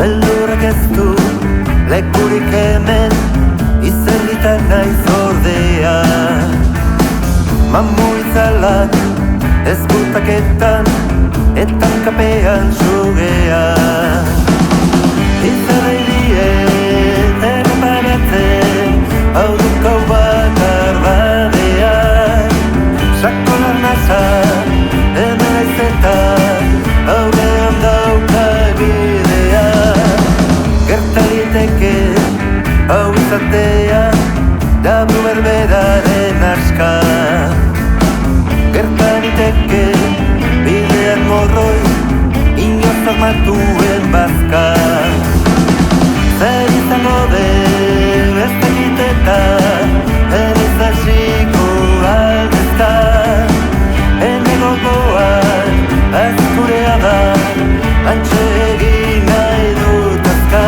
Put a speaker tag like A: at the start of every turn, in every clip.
A: beldurrak ez du lekurik hemen, izerritan naiz ordea. Mamu itzalak ezkutaketan, eta kapean sugea. Izarra iriet erreparatzen, hau dukau bakar badean. Sakonan nasa, hemen aizetan, aurrean dauka bidea. Gertaliteke, hau izatea, dabu berberaren aska. Gertaliteke, bidean morroi, inoz armatuen bazka. Zer izango den beste egitetan, ez hasiko aldezka. Ene gogoan, azkurea da, antxe egin nahi dut azka.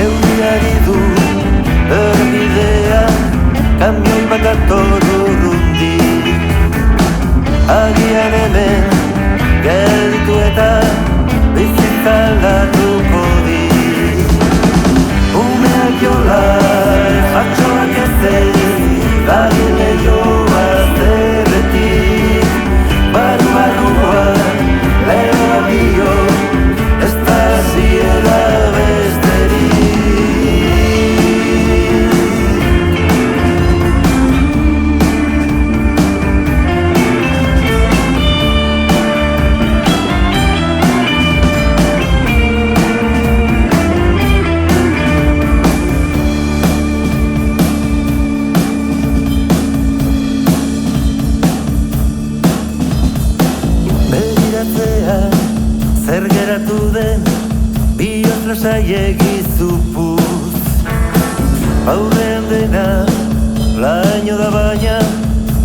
A: Euriari du, errepidea, kamioi bat dator urrundik. Agian hemen, gelditu eta bizitza aldatuko dik. Umeak jola, jatxoak ezen, dagile joa zerretik. Barru-barruan, lehoa dio, ez da ziela besterik. Zer geratu den, bihotz lasai egizupuz. Aurrean dena, laino da baina,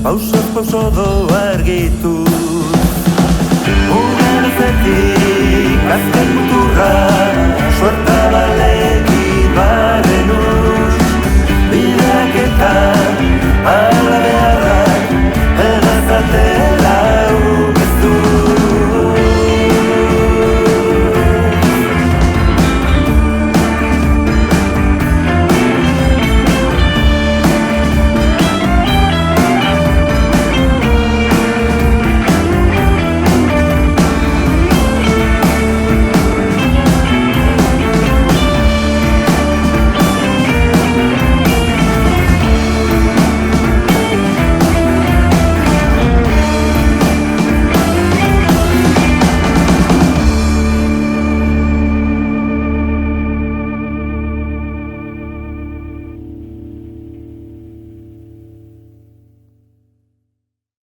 A: pausoz pauso doa argituz. Ugan ezetik, azken muturra, suerta bale